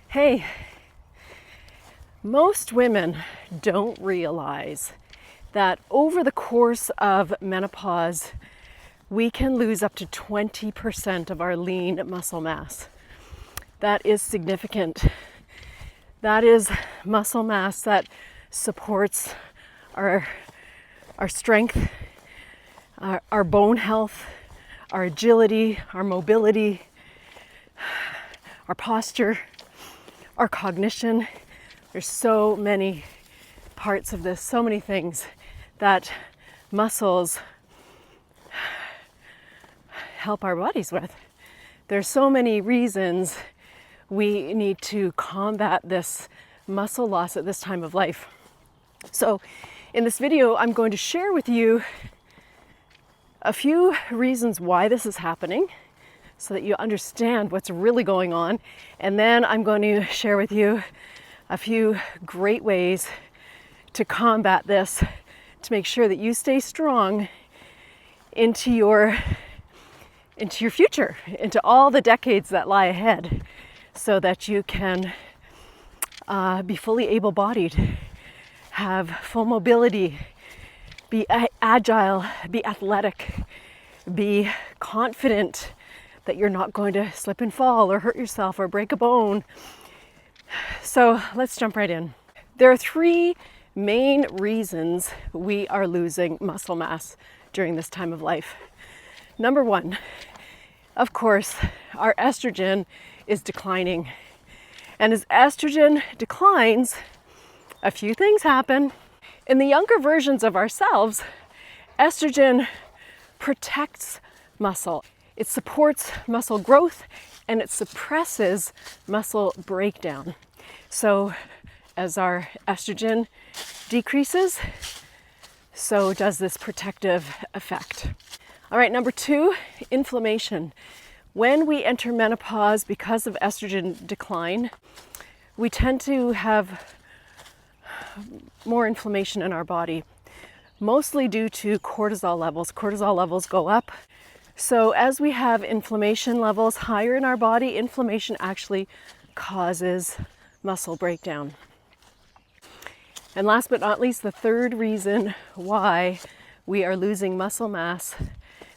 Hey, most women don't realize that over the course of menopause, we can lose up to 20% of our lean muscle mass. That is significant. That is muscle mass that supports our strength, our bone health, our agility, our mobility, our posture, our cognition. There's so many parts of this, so many things that muscles help our bodies with. There's so many reasons we need to combat this muscle loss at this time of life. So in this video, I'm going to share with you a few reasons why this is happening so that you understand what's really going on. And then I'm going to share with you a few great ways to combat this, to make sure that you stay strong into your future, into all the decades that lie ahead, so that you can be fully able-bodied, have full mobility, be agile, be athletic, be confident that you're not going to slip and fall or hurt yourself or break a bone. So let's jump right in. There are three main reasons we are losing muscle mass during this time of life. Number one, of course, our estrogen is declining. And as estrogen declines, a few things happen. In the younger versions of ourselves, estrogen protects muscle. It supports muscle growth and it suppresses muscle breakdown. So as our estrogen decreases, so does this protective effect. All right, number two, inflammation. When we enter menopause, because of estrogen decline, we tend to have more inflammation in our body, mostly due to cortisol levels. Cortisol levels go up. So as we have inflammation levels higher in our body, inflammation actually causes muscle breakdown. And last but not least, the third reason why we are losing muscle mass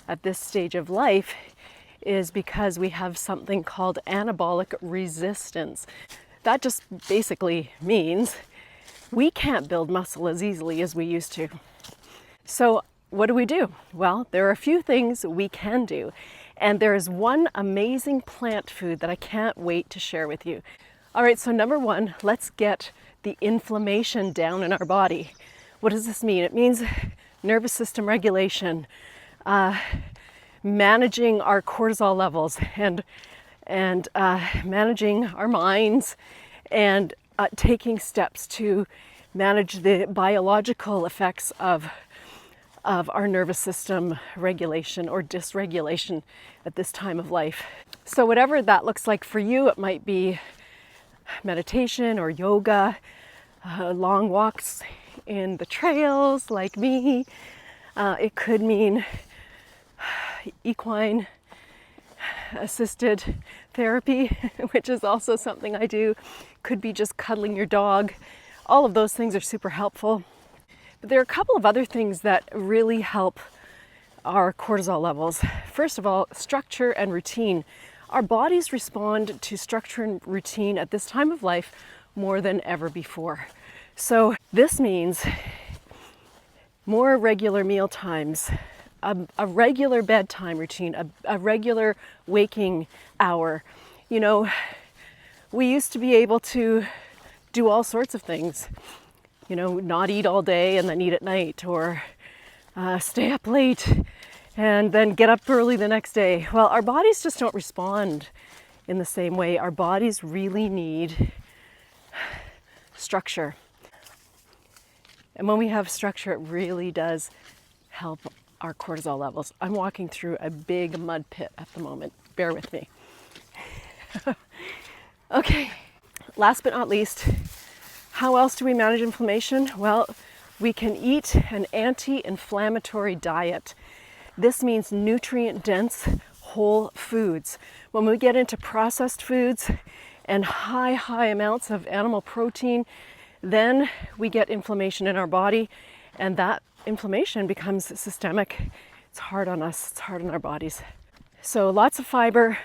at this stage of life is because we have something called anabolic resistance. That just basically means we can't build muscle as easily as we used to. So what do? Well, there are a few things we can do. And there is one amazing plant food that I can't wait to share with you. All right, so number one, let's get the inflammation down in our body. What does this mean? It means nervous system regulation, managing our cortisol levels and managing our minds, and taking steps to manage the biological effects of our nervous system regulation or dysregulation at this time of life. So whatever that looks like for you, it might be meditation or yoga, long walks in the trails like me. It could mean equine assisted therapy, which is also something I do. Could be just cuddling your dog. All of those things are super helpful. But there are a couple of other things that really help our cortisol levels. First of all, structure and routine. Our bodies respond to structure and routine at this time of life more than ever before. So this means more regular meal times, a regular bedtime routine, a regular waking hour. You know, we used to be able to do all sorts of things. You know, not eat all day and then eat at night, or stay up late and then get up early the next day. Well, our bodies just don't respond in the same way. Our bodies really need structure. And when we have structure, it really does help our cortisol levels. I'm walking through a big mud pit at the moment. Bear with me. Okay, last but not least, how else do we manage inflammation? Well, we can eat an anti-inflammatory diet. This means nutrient-dense whole foods. When we get into processed foods and high amounts of animal protein, then we get inflammation in our body, and that inflammation becomes systemic. It's hard on us, it's hard on our bodies. So lots of fiber,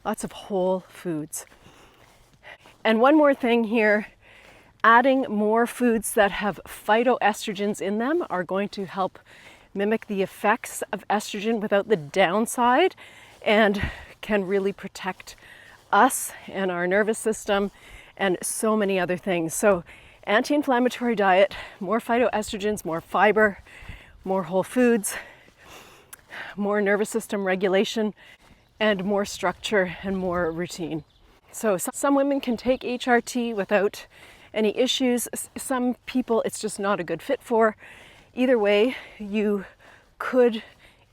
lots of whole foods. And one more thing here, adding more foods that have phytoestrogens in them are going to help mimic the effects of estrogen without the downside, and can really protect us and our nervous system and so many other things. So anti-inflammatory diet, more phytoestrogens, more fiber, more whole foods, more nervous system regulation, and more structure and more routine. So some women can take HRT without any issues. Some people it's just not a good fit for. Either way, you could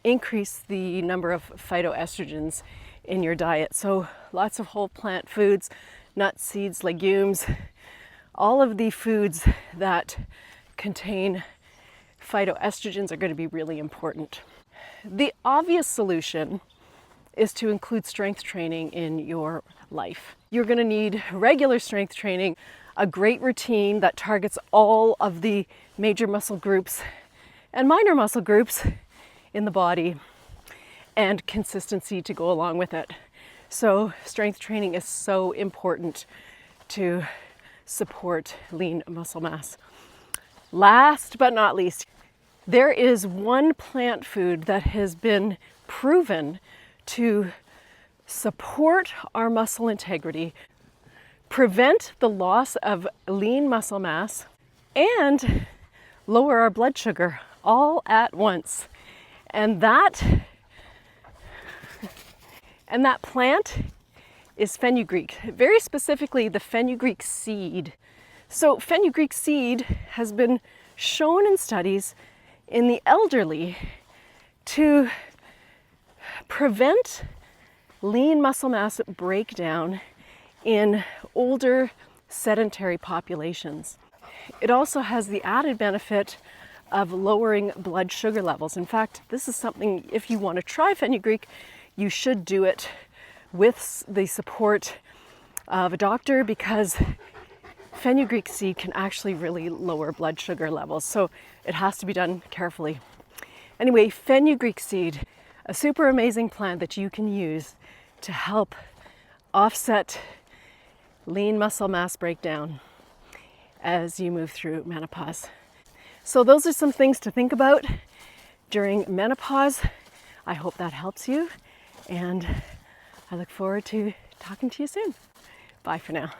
increase the number of phytoestrogens in your diet. So lots of whole plant foods, nuts, seeds, legumes, all of the foods that contain phytoestrogens are going to be really important. The obvious solution is to include strength training in your life. You're going to need regular strength training, a great routine that targets all of the major muscle groups and minor muscle groups in the body, and consistency to go along with it. So strength training is so important to support lean muscle mass. Last but not least, there is one plant food that has been proven to support our muscle integrity, prevent the loss of lean muscle mass, and lower our blood sugar all at once. And that plant is fenugreek, very specifically the fenugreek seed. So fenugreek seed has been shown in studies in the elderly to prevent lean muscle mass breakdown in older sedentary populations. It also has the added benefit of lowering blood sugar levels. In fact, this is something, if you want to try fenugreek, you should do it with the support of a doctor, because fenugreek seed can actually really lower blood sugar levels. So it has to be done carefully. Anyway, fenugreek seed, a super amazing plant that you can use to help offset lean muscle mass breakdown as you move through menopause. So those are some things to think about during menopause. I hope that helps you, and I look forward to talking to you soon. Bye for now.